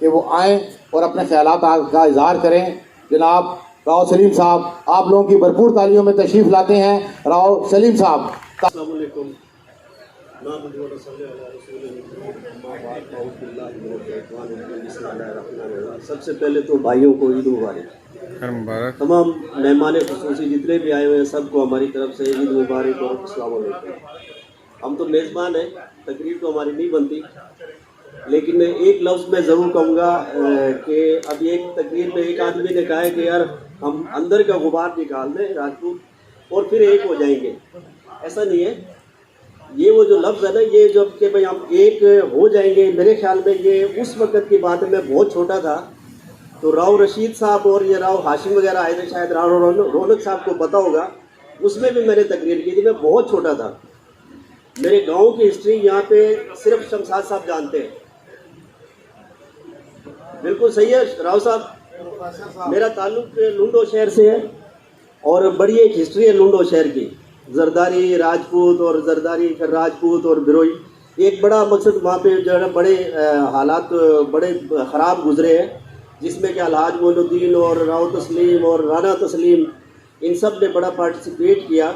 कि वो आएँ और अपने ख्यालात का इजहार करें। जनाब राव सलीम साहब, आप लोगों की भरपूर तालियों में तशरीफ़ लाते हैं। राव सलीम साहब। सबसे पहले तो भाइयों को ईद मुबारक। तमाम मेहमान खुसूसी जितने भी आए हुए हैं सबको हमारी तरफ से ईद मुबारक और अस्सलाम वालेकुम। हम तो मेज़बान हैं, तकरीर तो हमारी नहीं बनती, लेकिन एक लफ्ज़ मैं ज़रूर कहूँगा कि अभी एक तकरीर में एक आदमी ने कहा है कि यार हम अंदर का गुबार निकाल दें राजपूत और फिर एक हो जाएंगे। ऐसा नहीं है। ये वो जो लफ्ज़ है ना, ये जो कि भाई हम एक हो जाएंगे, मेरे ख्याल में ये उस वक़्त की बात है। मैं बहुत छोटा था तो राव रशीद साहब और ये राव हाशिम वगैरह आए थे, शायद राव रौनक साहब को पता होगा, उसमें भी मैंने तकरीर की थी। मैं बहुत छोटा था। मेरे गांव की हिस्ट्री यहाँ पे सिर्फ शमशाद साहब जानते हैं। बिल्कुल सही है राव साहब। मेरा ताल्लुक लुंडो शहर से है और बड़ी एक हिस्ट्री है लुंडो शहर की। जरदारी राजपूत और जरदारी फिर राजपूत और बिरोई, एक बड़ा मकसद वहाँ पे जो है बड़े हालात बड़े ख़राब गुजरे हैं, जिसमें कि अलहाज मोइनुद्दीन और राव तस्लीम और राना तस्लीम इन सब ने बड़ा पार्टिसिपेट किया।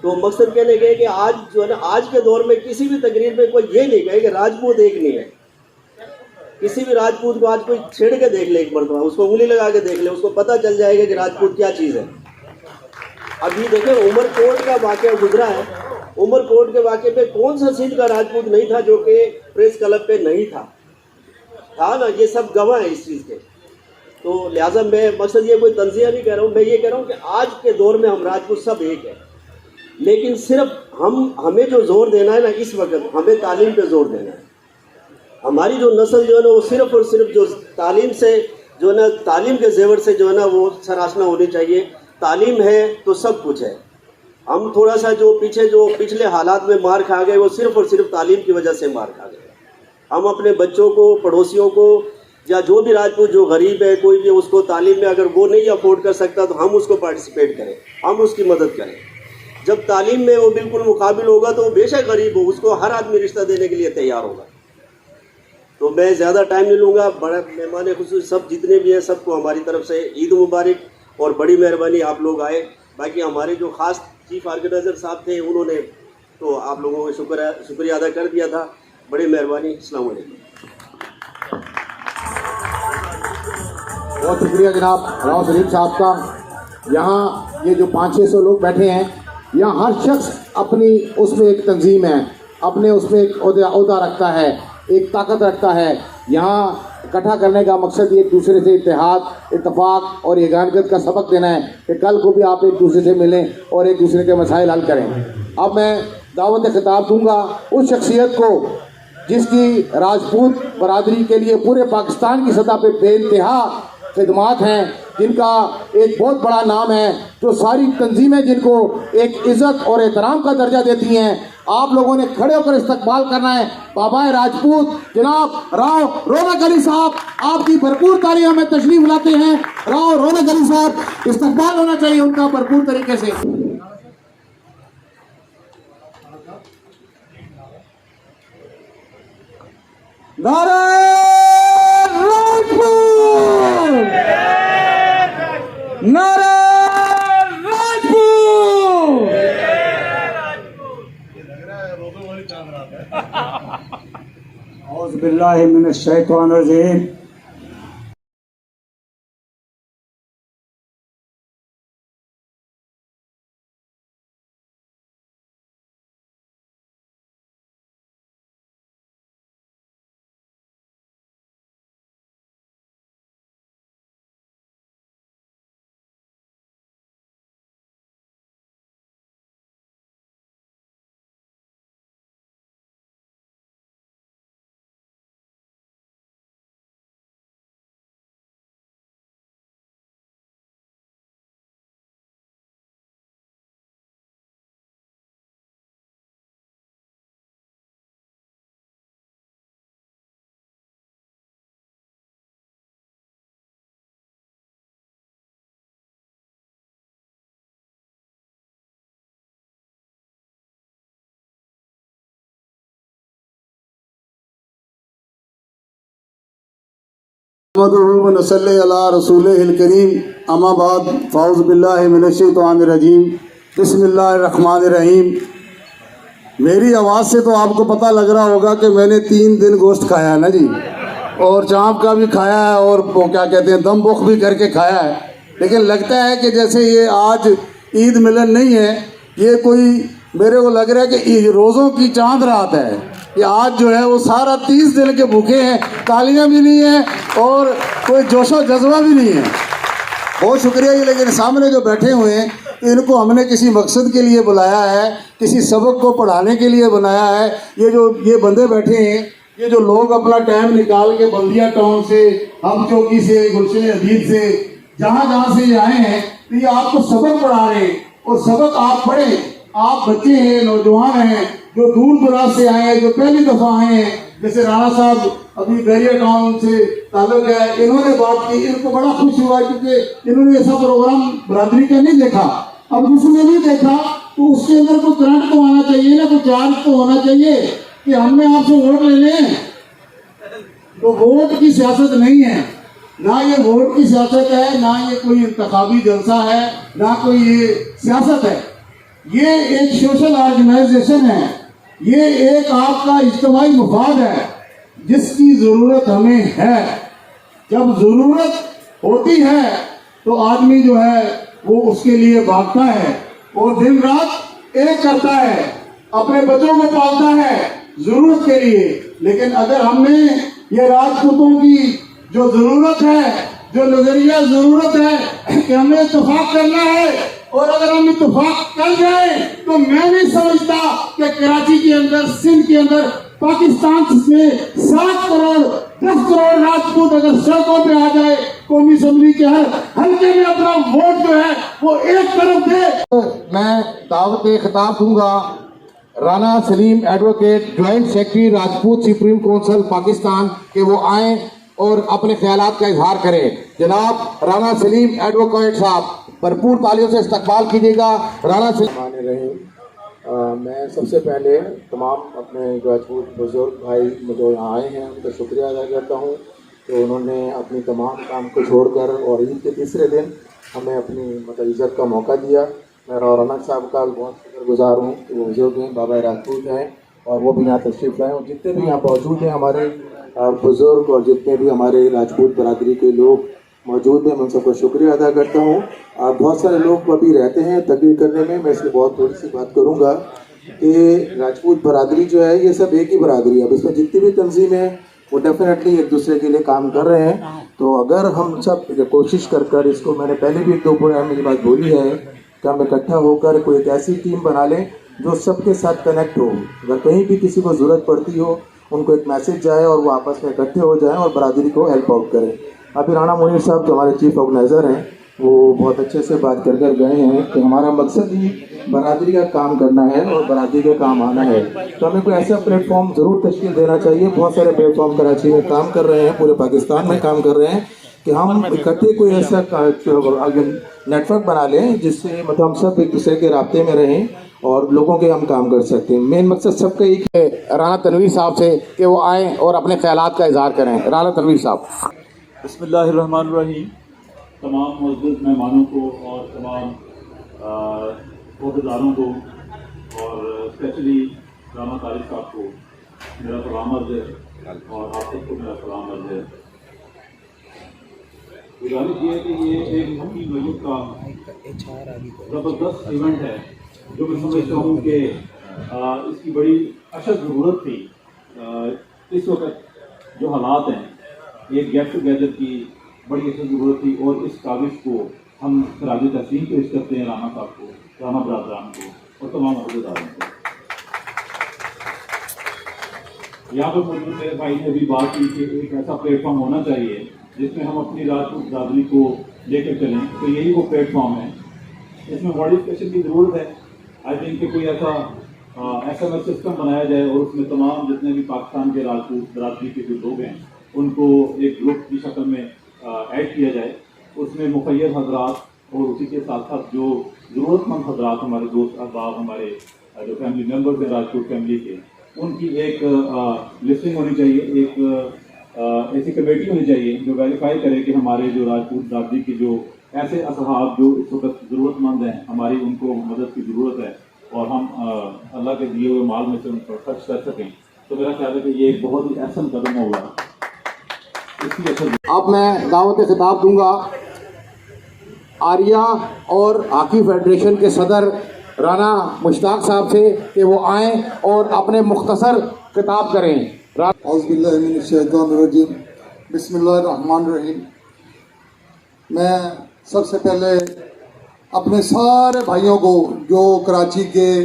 तो मकसद कहने गए कि आज जो है ना, आज के दौर में किसी भी तकरीर में कोई ये नहीं कहे कि राजपूत एक नहीं है। किसी भी राजपूत को आज कोई छेड़ के देख ले, एक मरतबा उसको उंगली लगा के देख ले, उसको पता चल जाएगा कि राजपूत क्या चीज़ है। अभी देखें उमरकोट का वाक़या गुजरा है। उमरकोट के वाक़े पे कौन सा सिंध का राजपूत नहीं था जो कि प्रेस क्लब पे नहीं था ना। ये सब गवाह है इस चीज़ के। तो लिहाजा मैं मकसद ये कोई तंज़िया नहीं कह रहा हूँ, मैं ये कह रहा हूँ कि आज के दौर में हम राजपूत सब एक है, लेकिन सिर्फ हमें जो जोर देना है ना, इस वक्त हमें तालीम पे जोर देना है। हमारी जो नस्ल जो है ना, वो सिर्फ और सिर्फ जो तालीम से जो है ना, तालीम के जेवर से जो है ना वो सरासना होनी चाहिए। तालीम है तो सब कुछ है। हम थोड़ा सा जो पिछले हालात में मार खा गए, वो सिर्फ और सिर्फ तालीम की वजह से मार खा गए। हम अपने बच्चों को, पड़ोसियों को, या जो भी राजपूत जो गरीब है कोई भी, उसको तालीम में अगर वो नहीं अफोर्ड कर सकता तो हम उसको पार्टिसिपेट करें, हम उसकी मदद करें। जब तालीम में वो बिल्कुल मुकाबिल होगा तो वो बेशक गरीब हो, उसको हर आदमी रिश्ता देने के लिए तैयार होगा। तो मैं ज़्यादा टाइम नहीं लूँगा। बड़ा मेहमान खुसूस सब जितने भी हैं सबको हमारी तरफ से ईद मुबारक और बड़ी मेहरबानी आप लोग आए। बाकी हमारे जो ख़ास चीफ ऑर्गेनाइज़र साहब थे उन्होंने तो आप लोगों को शुक्रिया अदा कर दिया था। बड़ी मेहरबानी। अस्सलाम वालेकुम। बहुत शुक्रिया जनाब राव सलीम साहब का। यहाँ ये जो 500-600 लोग बैठे हैं, यहाँ हर शख्स अपनी उसमें एक तंजीम है, अपने उसमें एक ओहदा रखता है, एक ताकत रखता है। यहाँ इकट्ठा करने का मकसद ये एक दूसरे से इत्तेहाद, इत्तफाक और यगानियत का सबक देना है कि कल को भी आप एक दूसरे से मिलें और एक दूसरे के मसाइल हल करें। अब मैं दावत खिताब दूंगा उस शख्सियत को जिसकी राजपूत बरादरी के लिए पूरे पाकिस्तान की सतह पर बेइंतहा खिदमात हैं, जिनका एक बहुत बड़ा नाम है, जो सारी तंजीमें जिनको एक इज़्ज़त और एहतराम का दर्जा देती हैं। आप लोगों ने खड़े होकर इस्तकबाल करना है। बाबा राजपूत जनाब राव रौनक अली साहब, आपकी भरपूर तालियों में तशरीफ लाते हैं। राव रौनक अली साहब, इस्तकबाल होना चाहिए उनका भरपूर तरीके से। नारे राजपूत, नारे राजपूत। औज़ु बिल्लाहि मिनश शैतानिर रजीम। नसल्ली अला रसूलिहिल करीम अम्मा बाद फ़ाउज़ु बिल्लाहि मिनश शैतानिर रजीम बिस्मिल्लाहिर रहमानिर रहीम। मेरी आवाज़ से तो आपको पता लग रहा होगा कि मैंने 3 दिन गोश्त खाया है ना जी, और चाँप का भी खाया है और वो क्या कहते हैं दम बुख भी करके खाया है। लेकिन लगता है कि जैसे ये आज ईद मिलन नहीं है, ये कोई मेरे को लग रहा है कि रोज़ों की चांद रात है कि आज जो है वो सारा 30 दिन के भूखे हैं, तालियां भी नहीं है और कोई जोशो जज्बा भी नहीं है। बहुत शुक्रिया ये, लेकिन सामने जो बैठे हुए हैं इनको हमने किसी मकसद के लिए बुलाया है, किसी सबक को पढ़ाने के लिए बनाया है। ये बंदे बैठे हैं, ये जो लोग अपना टाइम निकाल के बल्दिया टाउन से, हम चौकी से, गुलशन हदीद से, जहाँ जहाँ से ये आए हैं, तो ये आपको सबक पढ़ा रहे हैं। और सबक आप पढ़ें, आप बच्चे हैं, नौजवान हैं, जो दूर दराज से आए हैं, जो पहली दफ़ा आए हैं, जैसे राणा साहब अभी बैरिया टाउन से ताल्लुक है, इन्होंने बात की, इनको बड़ा खुश हुआ क्योंकि इन्होंने ऐसा प्रोग्राम बरादरी का नहीं देखा। अब जिसने नहीं देखा तो उसके अंदर कोई करंट तो आना चाहिए ना, कोई चार्ज तो होना चाहिए कि हमने आपसे वोट ले लें। तो वोट की सियासत नहीं है, ना ये वोट की सियासत है, ना ये कोई इंतखाबी जलसा है, ना कोई ये सियासत है। ये एक सोशल ऑर्गेनाइजेशन है, ये एक आपका इज्तिमाई मफाद है जिसकी ज़रूरत हमें है। जब ज़रूरत होती है तो आदमी जो है वो उसके लिए भागता है और दिन रात एक करता है, अपने बच्चों को पालता है ज़रूरत के लिए। लेकिन अगर हमने ये राजपूतों की जो ज़रूरत है, जो नज़रिया ज़रूरत है कि हमें इत्तेफाक करना है, और अगर हम इत्तेफाक कर जाए तो मैं नहीं समझता कि कराची के अंदर, सिंध के अंदर, पाकिस्तान से 7 करोड़ 10 करोड़ राजपूत अगर सड़कों पे आ जाए, कौमी असम्बली के हर हल्के में अपना वोट जो है वो एक तरफ दे। तो मैं दावत खिताब दूंगा Rana Salim advocate, joint secretary Rajput supreme council Pakistan, के वो आए और अपने ख्यालात का इजहार करें। जनाब राना सलीम एडवोकेट साहब, भरपूर तालियों से इस्तकबाल कीजिएगा। राना सलीम। मैं सबसे पहले तमाम अपने राजपूत बुजुर्ग भाई जो यहाँ आए हैं उनका शुक्रिया अदा करता हूँ कि उन्होंने अपनी तमाम काम को छोड़कर और ईद के तीसरे दिन हमें अपनी इज़्ज़त का मौका दिया। मैं रौनक साहब का बहुत शुक्रगुजार हूँ कि वो बुजुर्ग हैं, बाबा राजपूत हैं, और वो भी यहाँ तशरीफ़ लाए। और जितने भी यहाँ मौजूद हैं हमारे बुज़ुर्ग और जितने भी हमारे राजपूत बरादरी के लोग मौजूद हैं, मैं उन सबका शुक्रिया अदा करता हूँ। बहुत सारे लोग अभी रहते हैं तकरीर करने में, मैं इसकी बहुत थोड़ी सी बात करूँगा कि राजपूत बरादरी जो है ये सब एक ही बरादरी है। अब इसमें जितनी भी तंजीमें हैं वो डेफिनेटली एक दूसरे के लिए काम कर रहे हैं। तो अगर हम सब कोशिश कर इसको, मैंने पहले भी 2 प्रोग्राम में ये बात बोली है कि हम इकट्ठा होकर कोई एक ऐसी टीम बना लें जो सबके साथ कनेक्ट हो। अगर कहीं भी किसी को ज़रूरत पड़ती हो, उनको एक मैसेज जाए और वो आपस में इकट्ठे हो जाएं और बरादरी को हेल्प आउट करें। अभी राणा मुनीर साहब जो हमारे चीफ ऑर्गेनाइज़र हैं वो बहुत अच्छे से बात कर गए हैं कि हमारा मकसद ही बरादरी का काम करना है और बरादरी का काम आना है। तो हमें कोई ऐसा प्लेटफॉर्म ज़रूर तश्कील देना चाहिए। बहुत सारे प्लेटफॉर्म कराची में काम कर रहे हैं, पूरे पाकिस्तान में काम कर रहे हैं कि हम इकट्ठे कोई ऐसा नेटवर्क बना लें जिससे मतलब हम सब एक दूसरे के राब्ते में रहें और लोगों के हम काम कर सकते हैं। मेन मकसद सबका एक है राना तनवीर साहब से कि वो आएँ और अपने ख्यालात का इजहार करें। राना तनवीर साहब। बिस्मिल्लाहिर्रहमानिर्रहीम। तमाम मौजूद मेहमानों को और तमाम अहदेदारों को और स्पेशली राना तारिक साहब को मेरा सलाम अर्ज़ है और आप सबको मेरा सलाम अर्ज़ है। गुजारिश ये है कि ये एक हकी मजूद का ज़बरदस्त इवेंट है जो मैं समझता हूँ कि इसकी बड़ी अशद ज़रूरत थी। इस वक्त जो हालात हैं, एक गेट टुगेदर की बड़ी अशद ज़रूरत थी और इस काबिज को हम खराज तहसीन पेश करते हैं राना साहब को, राना बरादरान को और तमाम अहदेदारों को। यहाँ पर मौजूद मेरे भाई ने अभी बात की कि एक ऐसा प्लेटफॉर्म होना चाहिए जिसमें हम अपनी राजपूत बरादरी को लेकर चलें, तो यही वो प्लेटफॉर्म है। इसमें मॉडिफिकेशन की ज़रूरत है। आई थिंक कि कोई ऐसा SMS सिस्टम बनाया जाए और उसमें तमाम जितने भी पाकिस्तान के राजपूत बरादरी के जो लोग हैं उनको एक ग्रुप की शक्ल में ऐड किया जाए। उसमें मुखय्यर हजरात और उसी के साथ साथ जो ज़रूरतमंद हजरात, हमारे दोस्त अहबाब, हमारे जो फैमिली मेम्बर्स हैं राजपूत फैमिली के, उनकी एक लिस्टिंग होनी चाहिए, एक ऐसी कमेटी होनी चाहिए जो वेरीफाई करे कि हमारे जो राजपूत बरादरी की जो ऐसे असहाब जो इस वक्त ज़रूरतमंद हैं, हमारी उनको मदद की ज़रूरत है और हम अल्लाह के दिए हुए माल में से उन पर खर्च कर सकें। तो मेरा ख्याल है कि ये एक बहुत ही अहम कदम होगा। इसकी असर अब मैं दावत खिताब दूंगा आर्या और हॉकी फेडरेशन के सदर राना मुश्ताक साहब से कि वो आएँ और अपने मुख्तसर खिताब करें। औज़ुबिल्लाहिमिनश्शैतानिर्रजीम, बिस्मिल्लाहिर्रहमानिर्रहीम। मैं सबसे पहले अपने सारे भाइयों को जो कराची के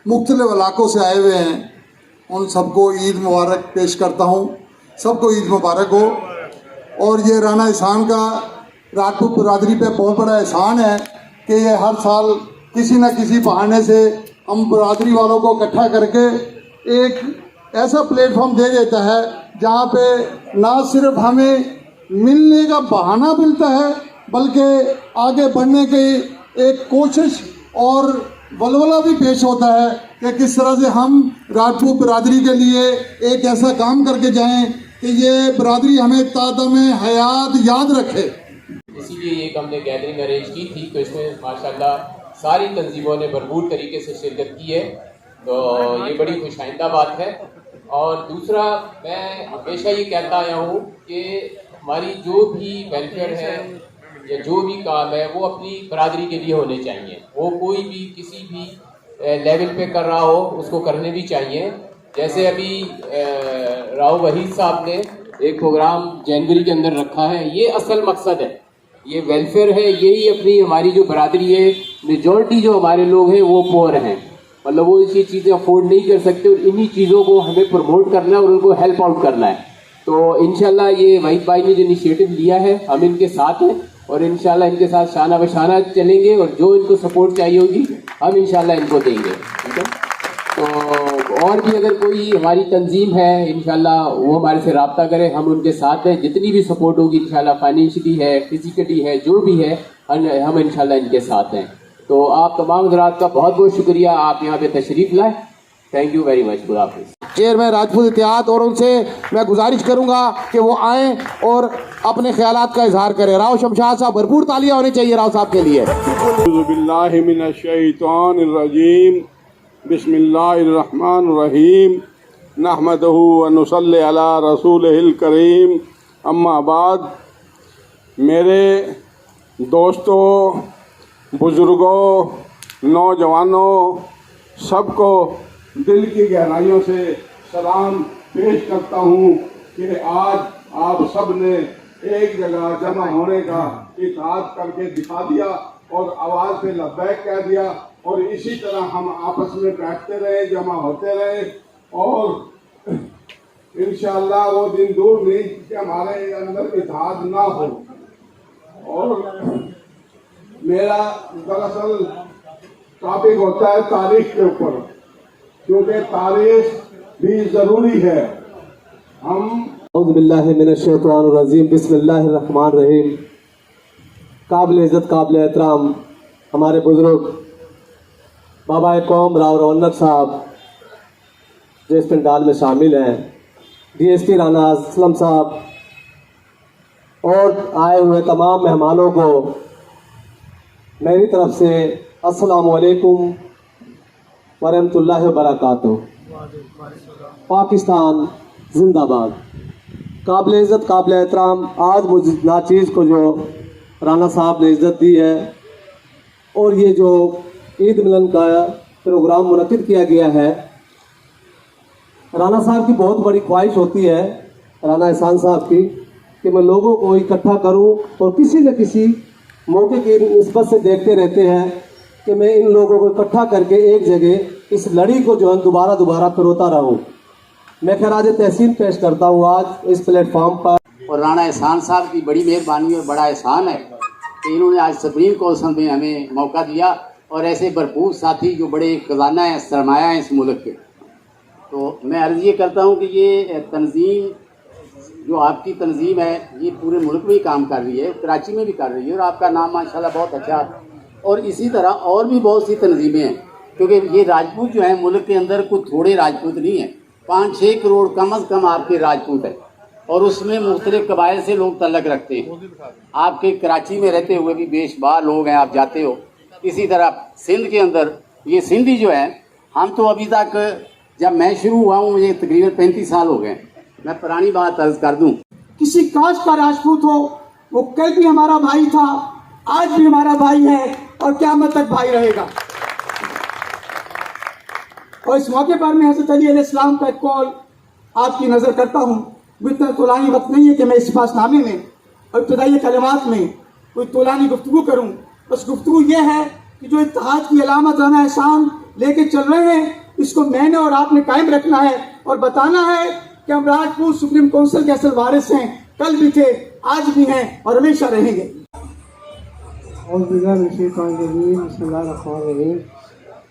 मुख्तलिफ इलाकों से आए हुए हैं उन सबको ईद मुबारक पेश करता हूँ। सबको ईद मुबारक हो। और ये राना एहसान का राजपूत बरादरी पे बहुत बड़ा एहसान है कि ये हर साल किसी न किसी बहाने से हम बरादरी वालों को इकट्ठा करके एक ऐसा प्लेटफॉर्म दे देता है जहाँ पे ना सिर्फ हमें मिलने का बहाना मिलता है बल्कि आगे बढ़ने की एक कोशिश और वलवला भी पेश होता है कि किस तरह से हम राजपूत बरादरी के लिए एक ऐसा काम करके जाएं कि ये बरादरी हमें तादम हयात याद रखे। इसीलिए एक हमने गैदरिंग अरेंज की थी, तो इसमें माशाल्लाह सारी तंजीमों ने भरपूर तरीके से शिरकत की है, तो ये बड़ी खुशाइंदा बात है। और दूसरा, मैं हमेशा ये कहता आया हूँ कि हमारी जो भी वेलफेयर है या जो भी काम है वो अपनी बरादरी के लिए होने चाहिए। वो कोई भी किसी भी लेवल पे कर रहा हो उसको करने भी चाहिए। जैसे अभी राव वहीद साहब ने एक प्रोग्राम जनवरी के अंदर रखा है, ये असल मकसद है, ये वेलफेयर है, यही अपनी हमारी जो बरादरी है, मेजॉरिटी जो हमारे लोग हैं वो पुअर हैं, मतलब वो इसी चीज़ें अफोर्ड नहीं कर सकते और इन्हीं चीज़ों को हमें प्रमोट करना है और उनको हेल्प आउट करना है। तो इंशाल्लाह ये वहीद भाई ने जो इनिशिएटिव लिया है हम इनके साथ हैं और इंशाल्लाह इनके साथ शाना बशाना चलेंगे और जो इनको सपोर्ट चाहिए होगी हम इंशाल्लाह इनको देंगे। ठीक है, तो और भी अगर कोई हमारी तंजीम है इंशाल्लाह वो हमारे से रब्ता करें, हम उनके साथ हैं। जितनी भी सपोर्ट होगी इंशाल्लाह फाइनेंशियली है, फिजिकली है, जो भी है हम इंशाल्लाह इनके साथ हैं। तो आप तमाम हज़रात का बहुत बहुत शुक्रिया, आप यहाँ पे तशरीफ़ लाए। Thank you very much. खुदा हाफिज़। चेयरमैन राजपूत इत्तेहाद और उनसे मैं गुजारिश करूंगा कि वो आएँ और अपने ख्यालात का इजहार करें। राव शमशाद साहब, भरपूर तालियां होनी चाहिए राव साहब के लिए। औज़ुबिल्लाहिमिनश्शैतानिर्रजीम, बिस्मिल्लाहिर्रहमानिर्रहीम, नहमदुहु व नुसल्ली अला रसूलिहिल करीम, अम्मा बाद। मेरे दोस्तों, बुज़ुर्गों, नौजवानों, सबको दिल की गहराइयों से सलाम पेश करता हूँ कि आज आप सब ने एक जगह जमा होने का इत्तेहाद करके दिखा दिया और आवाज़ पे लब्बैक कह दिया और इसी तरह हम आपस में बैठते रहे, जमा होते रहे और इंशाअल्लाह वो दिन दूर नहीं कि हमारे अंदर इत्तेहाद ना हो। और मेरा दरअसल टॉपिक होता है तारीख के ऊपर, क्योंकि तारीख भी ज़रूरी है। हम औज़ुबिल्लाहिमिनश्शैतानिर्रजीम, बिस्मिल्लाहिर्रहमानिर्रहीम। काबिल इज़्ज़त, काबिल एहतराम हमारे बुज़ुर्ग बाबा कौम राव रौनक साहब जो इस पंडाल में शामिल हैं, DSP राना असलम साहब और आए हुए तमाम मेहमानों को मेरी तरफ से अस्सलामु अलैकुम वरहमतुल्लाहि वबरकातुहू। पाकिस्तान जिंदाबाद। काबिल इज़्ज़त, काबिल एहतराम, आज मुझे नाचीज़ को जो राना साहब ने इज़्ज़त दी है और ये जो ईद मिलन का प्रोग्राम मुनक्किद किया गया है, राना साहब की बहुत बड़ी ख्वाहिश होती है, राना एहसान साहब की, कि मैं लोगों को इकट्ठा करूं और किसी न किसी मौके की निस्बत से देखते रहते हैं कि मैं इन लोगों को इकट्ठा करके एक जगह इस लड़ी को जो है दोबारा फिरोता रहूं। मैं खराज तहसीन पेश करता हूं आज इस प्लेटफॉर्म पर। और राना एहसान साहब की बड़ी मेहरबानी और बड़ा एहसान है कि इन्होंने आज सुप्रीम काउंसिल में हमें मौका दिया और ऐसे भरपूर साथी जो बड़े खजाना है, सरमाया है इस मुल्क के। तो मैं अर्ज़ ये करता हूँ कि ये तंजीम जो आपकी तंजीम है ये पूरे मुल्क में ही काम कर रही है, कराची में भी कर रही है और आपका नाम माशाल्लाह बहुत अच्छा। और इसी तरह और भी बहुत सी तंजीमें हैं, क्योंकि ये राजपूत जो हैं मुल्क के अंदर कुछ थोड़े राजपूत नहीं हैं, 5-6 करोड़ कम अज़ कम आपके राजपूत हैं और उसमें मुख्तलिफ कबाइल से लोग तल्लक रखते हैं। आपके कराची में रहते हुए भी बेशुमार लोग हैं, आप जाते हो। इसी तरह सिंध के अंदर ये सिंधी जो है, हम तो अभी तक, जब मैं शुरू हुआ हूँ मुझे तकरीबन 35 साल हो गए। मैं पुरानी बात अर्ज कर दूँ, किसी कास्ट का राजपूत हो, वो कल भी हमारा भाई था, आज भी हमारा भाई है और क़यामत तक भाई रहेगा। और इस मौके पर मैं हज़रत अली अलैहिस्सलाम का एक कौल आपकी नज़र करता हूँ। इतना तोलानी वक्त नहीं है कि मैं इस पासनामे में और इब्तदाई कलिमात में कोई तोलानी गुफ्तगू करूँ। बस गुफ्तगू ये है कि जो इत्तेहाद की अलामत राना एहसान लेके चल रहे हैं, इसको मैंने और आपने कायम रखना है और बताना है कि हम राजपूत सुप्रीम काउंसिल के असल वारिस हैं, कल भी थे, आज भी हैं और हमेशा रहेंगे।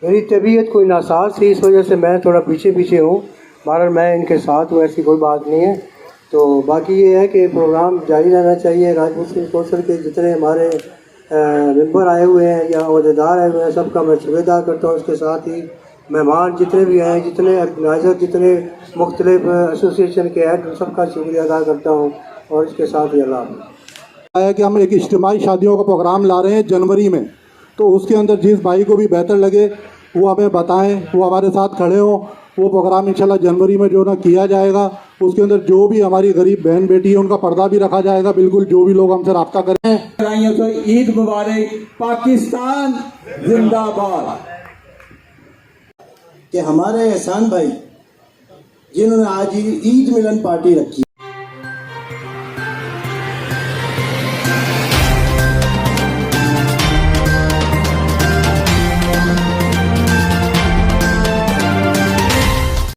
मेरी तबीयत कोई नासाज थी, इस वजह से मैं थोड़ा पीछे हूँ। बहरहाल मैं इनके साथ हूँ, ऐसी कोई बात नहीं है। तो बाकी ये है कि प्रोग्राम जारी रहना चाहिए। राजपूत कौंसिल के जितने हमारे मेंबर आए हुए हैं या अहदेदार आए हुए हैं, सबका मैं शुक्रिया करता हूँ। उसके साथ ही मेहमान जितने भी आए, जितने ऑर्गेनाइज़र, जितने मुख्तलिफ एसोसिएशन के हेड, सबका शुक्रिया अदा करता हूँ। और इसके साथ ही अल्लाह है कि हम एक इज्तिमाई शादियों का प्रोग्राम ला रहे हैं जनवरी में, तो उसके अंदर जिस भाई को भी बेहतर लगे वो हमें बताएं, वो हमारे साथ खड़े हों। वो प्रोग्राम इंशाल्लाह जनवरी में जो ना किया जाएगा, उसके अंदर जो भी हमारी गरीब बहन बेटी है उनका पर्दा भी रखा जाएगा। बिल्कुल जो भी लोग हमसे रब्ता करें। तो ईद मुबारक, पाकिस्तान जिंदाबाद। कि हमारे एहसान भाई जिन्होंने आज ईद मिलन पार्टी रखी।